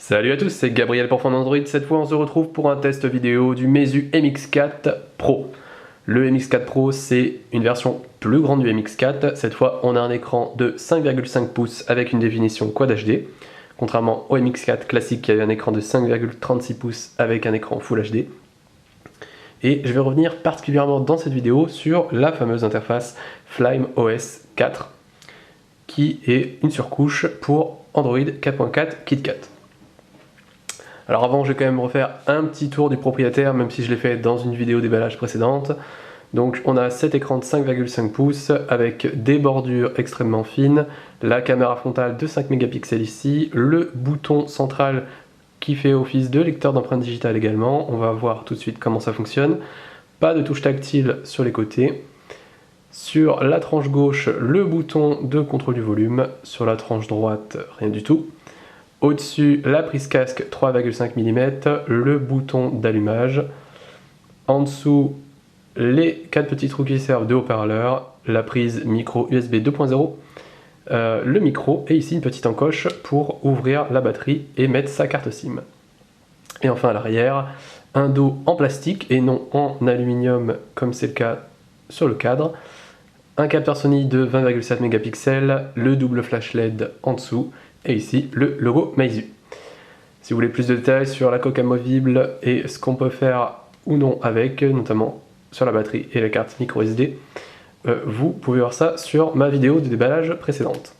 Salut à tous, c'est Gabriel pour Android. Cette fois on se retrouve pour un test vidéo du Meizu MX4 Pro. Le MX4 Pro, c'est une version plus grande du MX4. Cette fois on a un écran de 5,5 pouces avec une définition Quad HD, contrairement au MX4 classique qui avait un écran de 5,36 pouces avec un écran Full HD. Et je vais revenir particulièrement dans cette vidéo sur la fameuse interface FlymeOS 4 qui est une surcouche pour Android 4.4 KitKat. Alors avant, je vais quand même refaire un petit tour du propriétaire, même si je l'ai fait dans une vidéo déballage précédente. Donc on a cet écran de 5,5 pouces avec des bordures extrêmement fines, la caméra frontale de 5 mégapixels ici, le bouton central qui fait office de lecteur d'empreintes digitales également. On va voir tout de suite comment ça fonctionne. Pas de touche tactile sur les côtés. Sur la tranche gauche, le bouton de contrôle du volume. Sur la tranche droite, rien du tout. Au-dessus, la prise casque 3,5 mm, le bouton d'allumage. En dessous, les 4 petits trous qui servent de haut-parleur, la prise micro USB 2.0, le micro, et ici une petite encoche pour ouvrir la batterie et mettre sa carte SIM. Et enfin à l'arrière, un dos en plastique et non en aluminium comme c'est le cas sur le cadre. Un capteur Sony de 20,7 mégapixels, le double flash LED en dessous, et ici le logo Meizu. Si vous voulez plus de détails sur la coque amovible et ce qu'on peut faire ou non avec, notamment sur la batterie et la carte micro SD, vous pouvez voir ça sur ma vidéo de déballage précédente.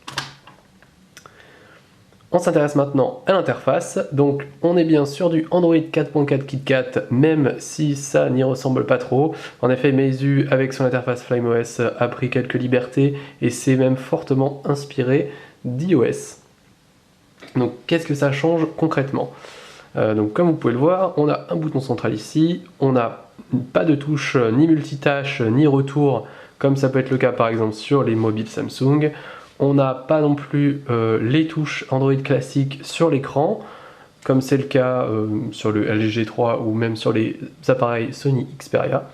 On s'intéresse maintenant à l'interface. Donc on est bien sur du Android 4.4 KitKat, même si ça n'y ressemble pas trop. En effet, Meizu avec son interface FlymeOS a pris quelques libertés et s'est même fortement inspiré d'iOS. Donc qu'est-ce que ça change concrètement? Donc comme vous pouvez le voir, on a un bouton central ici, on n'a pas de touche ni multitâche ni retour comme ça peut être le cas par exemple sur les mobiles Samsung. On n'a pas non plus les touches Android classiques sur l'écran comme c'est le cas sur le LG G3 ou même sur les appareils Sony Xperia.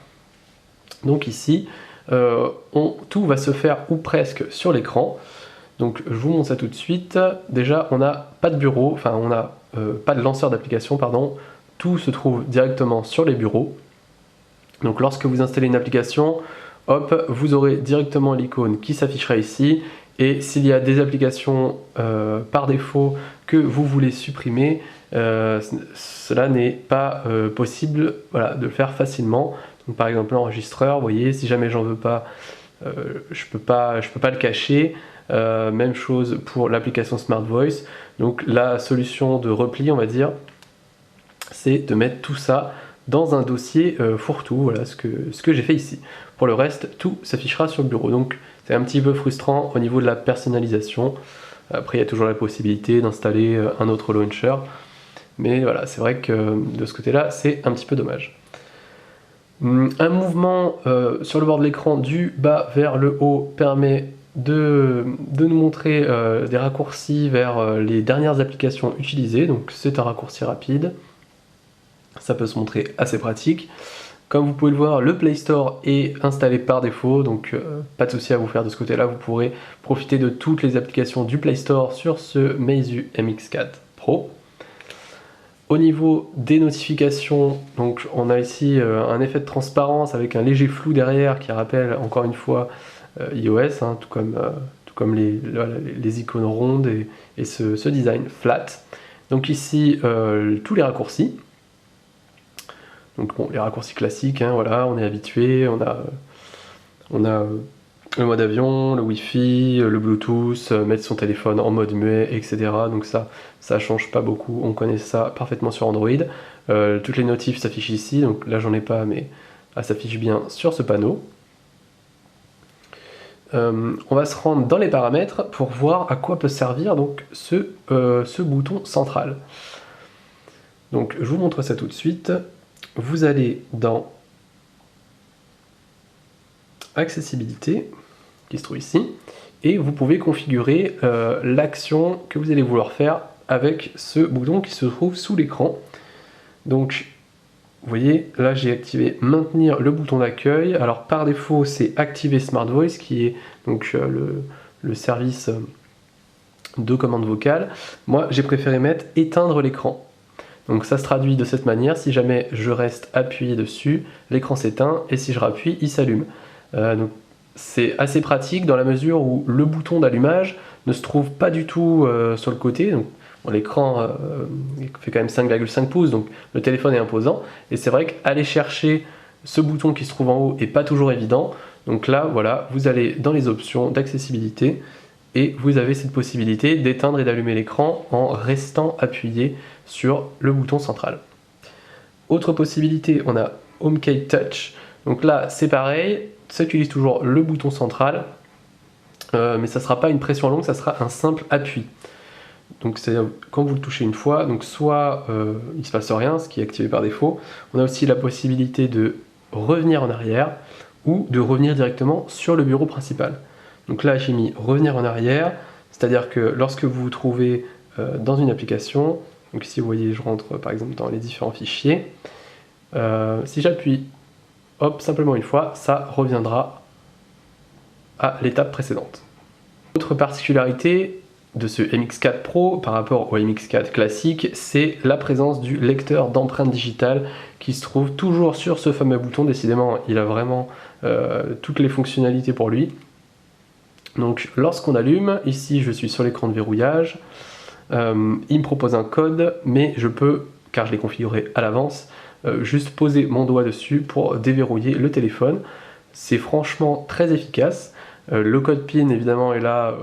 Donc ici, tout va se faire ou presque sur l'écran. Donc je vous montre ça tout de suite. Déjà on n'a pas de bureau, enfin on n'a pas de lanceur d'application, pardon. Tout se trouve directement sur les bureaux. Donc lorsque vous installez une application, hop, vous aurez directement l'icône qui s'affichera ici. Et s'il y a des applications par défaut que vous voulez supprimer, cela n'est pas possible, voilà, de le faire facilement. Donc par exemple l'enregistreur, vous voyez, si jamais j'en veux pas, je peux pas le cacher. Même chose pour l'application Smart Voice. Donc la solution de repli, on va dire, c'est de mettre tout ça dans un dossier fourre-tout. Voilà ce que j'ai fait ici. Pour le reste, tout s'affichera sur le bureau. Donc c'est un petit peu frustrant au niveau de la personnalisation. Après, il y a toujours la possibilité d'installer un autre launcher. Mais voilà, c'est vrai que de ce côté-là, c'est un petit peu dommage. Un mouvement sur le bord de l'écran du bas vers le haut permet de nous montrer des raccourcis vers les dernières applications utilisées, donc c'est un raccourci rapide, ça peut se montrer assez pratique. Comme vous pouvez le voir, le Play Store est installé par défaut, donc pas de souci à vous faire de ce côté-là, vous pourrez profiter de toutes les applications du Play Store sur ce Meizu MX4 Pro. Au niveau des notifications, donc on a ici un effet de transparence avec un léger flou derrière qui rappelle encore une fois iOS, hein, tout comme les icônes rondes et ce design flat. Donc ici, tous les raccourcis. Donc bon, les raccourcis classiques, hein, voilà, on est habitué, on a le mode avion, le Wi-Fi, le Bluetooth, mettre son téléphone en mode muet, etc. Donc ça change pas beaucoup, on connaît ça parfaitement sur Android. Toutes les notifs s'affichent ici, donc là j'en ai pas, mais elles s'affichent bien sur ce panneau. On va se rendre dans les paramètres pour voir à quoi peut servir donc ce bouton central. Donc je vous montre ça tout de suite. Vous allez dans Accessibilité, qui se trouve ici, et vous pouvez configurer l'action que vous allez vouloir faire avec ce bouton qui se trouve sous l'écran. Donc vous voyez, là j'ai activé maintenir le bouton d'accueil. Alors par défaut c'est activer Smart Voice qui est donc le service de commandes vocales. Moi, j'ai préféré mettre éteindre l'écran. Donc ça se traduit de cette manière: si jamais je reste appuyé dessus, l'écran s'éteint, et si je rappuie, il s'allume. Donc c'est assez pratique dans la mesure où le bouton d'allumage ne se trouve pas du tout sur le côté. Donc bon, l'écran fait quand même 5,5 pouces, donc le téléphone est imposant, et c'est vrai qu'aller chercher ce bouton qui se trouve en haut est pas toujours évident. Donc là, voilà, vous allez dans les options d'accessibilité, et vous avez cette possibilité d'éteindre et d'allumer l'écran en restant appuyé sur le bouton central. Autre possibilité, on a HomeKey Touch. Donc là, c'est pareil, ça utilise toujours le bouton central, mais ça ne sera pas une pression longue, ça sera un simple appui. Donc c'est quand vous le touchez une fois, donc soit il ne se passe rien, ce qui est activé par défaut. On a aussi la possibilité de revenir en arrière ou de revenir directement sur le bureau principal. Donc là, j'ai mis revenir en arrière, c'est-à-dire que lorsque vous vous trouvez dans une application, donc ici vous voyez, je rentre par exemple dans les différents fichiers, si j'appuie hop, simplement une fois, ça reviendra à l'étape précédente. Autre particularité de ce MX4 Pro par rapport au MX4 classique, c'est la présence du lecteur d'empreintes digitales qui se trouve toujours sur ce fameux bouton. Décidément, il a vraiment toutes les fonctionnalités pour lui. Donc lorsqu'on allume, ici je suis sur l'écran de verrouillage, il me propose un code, mais je peux, car je l'ai configuré à l'avance, juste poser mon doigt dessus pour déverrouiller le téléphone. C'est franchement très efficace. Le code PIN évidemment est là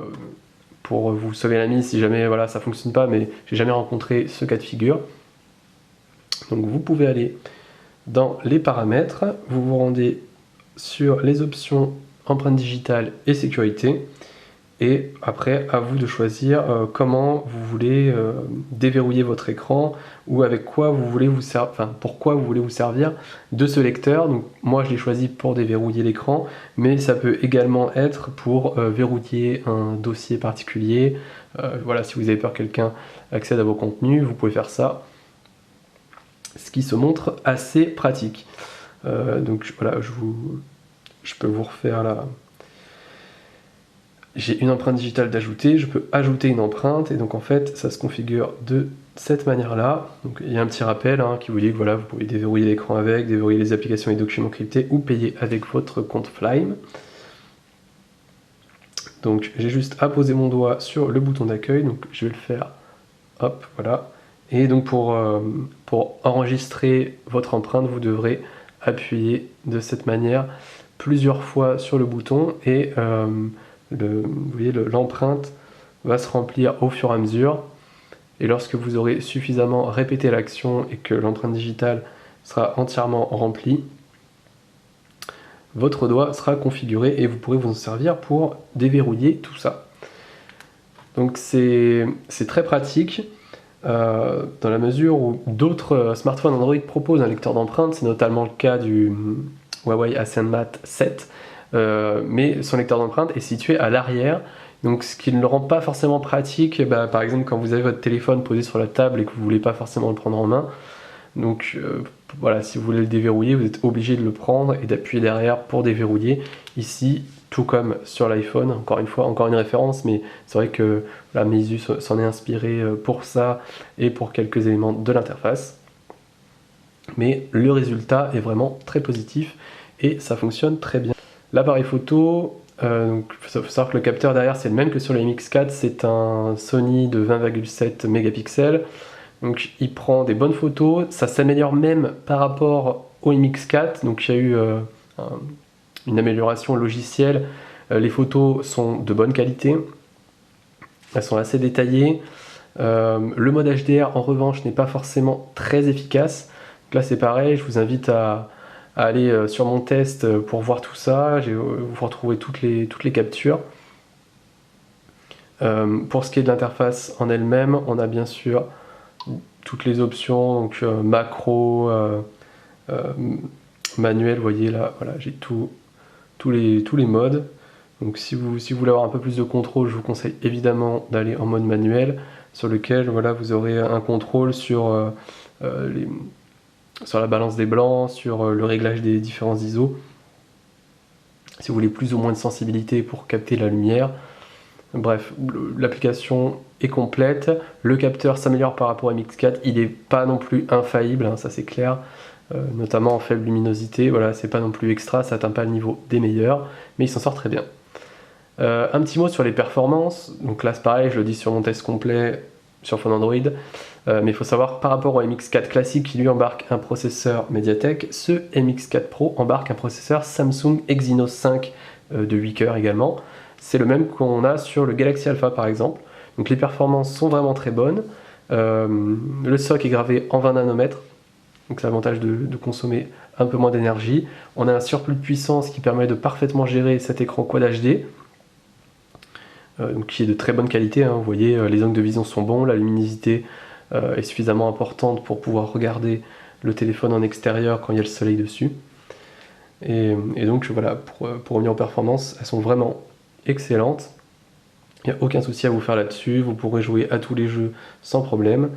pour vous sauver la mise si jamais voilà, ça ne fonctionne pas, mais j'ai jamais rencontré ce cas de figure. Donc vous pouvez aller dans les paramètres, vous vous rendez sur les options empreinte digitale et sécurité, et après à vous de choisir comment vous voulez déverrouiller votre écran, ou avec quoi vous voulez vous servir, enfin pourquoi vous voulez vous servir de ce lecteur. Donc moi je l'ai choisi pour déverrouiller l'écran, mais ça peut également être pour verrouiller un dossier particulier. Voilà, si vous avez peur que quelqu'un accède à vos contenus, vous pouvez faire ça, ce qui se montre assez pratique. Donc voilà, je peux vous refaire là. J'ai une empreinte digitale d'ajouter, je peux ajouter une empreinte, et donc en fait ça se configure de cette manière-là. Donc il y a un petit rappel qui vous dit que voilà, vous pouvez déverrouiller l'écran avec, déverrouiller les applications et documents cryptés, ou payer avec votre compte Flyme. Donc j'ai juste à poser mon doigt sur le bouton d'accueil, donc je vais le faire, hop, voilà. Et donc pour enregistrer votre empreinte, vous devrez appuyer de cette manière plusieurs fois sur le bouton, et vous voyez, l'empreinte va se remplir au fur et à mesure, et lorsque vous aurez suffisamment répété l'action et que l'empreinte digitale sera entièrement remplie, votre doigt sera configuré et vous pourrez vous en servir pour déverrouiller tout ça. Donc c'est très pratique dans la mesure où d'autres smartphones Android proposent un lecteur d'empreintes. C'est notamment le cas du Huawei AscenMat 7, mais son lecteur d'empreintes est situé à l'arrière, donc ce qui ne le rend pas forcément pratique, par exemple quand vous avez votre téléphone posé sur la table et que vous ne voulez pas forcément le prendre en main. Donc voilà, si vous voulez le déverrouiller, vous êtes obligé de le prendre et d'appuyer derrière pour déverrouiller. Ici, tout comme sur l'iPhone, encore une fois, encore une référence, mais c'est vrai que la Meizu s'en est inspiré pour ça et pour quelques éléments de l'interface. Mais le résultat est vraiment très positif et ça fonctionne très bien. L'appareil photo, il faut savoir que le capteur derrière c'est le même que sur le MX4, c'est un Sony de 20,7 mégapixels. Donc il prend des bonnes photos, ça s'améliore même par rapport au MX4, donc il y a eu une amélioration logicielle. Les photos sont de bonne qualité, elles sont assez détaillées. Le mode HDR en revanche n'est pas forcément très efficace. Donc là c'est pareil, je vous invite à aller sur mon test pour voir tout ça. Vous retrouvez toutes les captures. Pour ce qui est de l'interface en elle-même, on a bien sûr toutes les options, donc macro, manuel, vous voyez là, voilà, j'ai tous les modes. Donc si vous voulez avoir un peu plus de contrôle, je vous conseille évidemment d'aller en mode manuel, sur lequel voilà, vous aurez un contrôle sur la balance des blancs, sur le réglage des différents ISO. Si vous voulez plus ou moins de sensibilité pour capter la lumière. Bref, l'application est complète, le capteur s'améliore par rapport à MX4, il n'est pas non plus infaillible, hein, ça c'est clair, notamment en faible luminosité, voilà, c'est pas non plus extra, ça n'atteint pas le niveau des meilleurs, mais il s'en sort très bien. Un petit mot sur les performances, donc là c'est pareil, je le dis sur mon test complet sur phone Android, mais il faut savoir par rapport au MX4 classique qui lui embarque un processeur Mediatek, ce MX4 Pro embarque un processeur Samsung Exynos 5 de 8 cœurs également. C'est le même qu'on a sur le Galaxy Alpha par exemple. Donc les performances sont vraiment très bonnes. Le SoC est gravé en 20 nanomètres, donc c'est l'avantage de consommer un peu moins d'énergie. On a un surplus de puissance qui permet de parfaitement gérer cet écran Quad HD. Donc qui est de très bonne qualité, hein. Vous voyez, les angles de vision sont bons, la luminosité est suffisamment importante pour pouvoir regarder le téléphone en extérieur quand il y a le soleil dessus. Et donc voilà, pour revenir aux performances, elles sont vraiment excellentes. Il n'y a aucun souci à vous faire là-dessus, vous pourrez jouer à tous les jeux sans problème.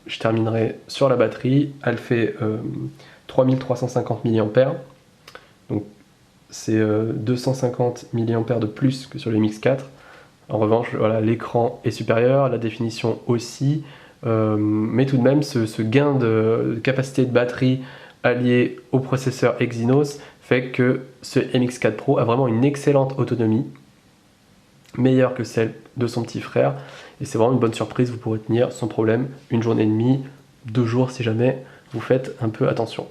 Je terminerai sur la batterie, elle fait 3350 mAh, donc c'est 250 mAh de plus que sur le MX4. En revanche, voilà, l'écran est supérieur, la définition aussi, mais tout de même, ce gain de capacité de batterie allié au processeur Exynos fait que ce MX4 Pro a vraiment une excellente autonomie, meilleure que celle de son petit frère, et c'est vraiment une bonne surprise, vous pourrez tenir sans problème une journée et demie, 2 jours si jamais vous faites un peu attention.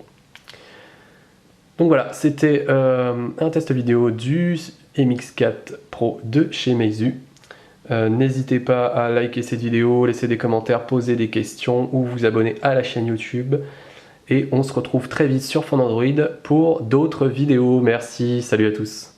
Donc voilà, c'était un test vidéo du MX4 Pro de chez Meizu. N'hésitez pas à liker cette vidéo, laisser des commentaires, poser des questions ou vous abonner à la chaîne YouTube. Et on se retrouve très vite sur phone Android pour d'autres vidéos. Merci, salut à tous.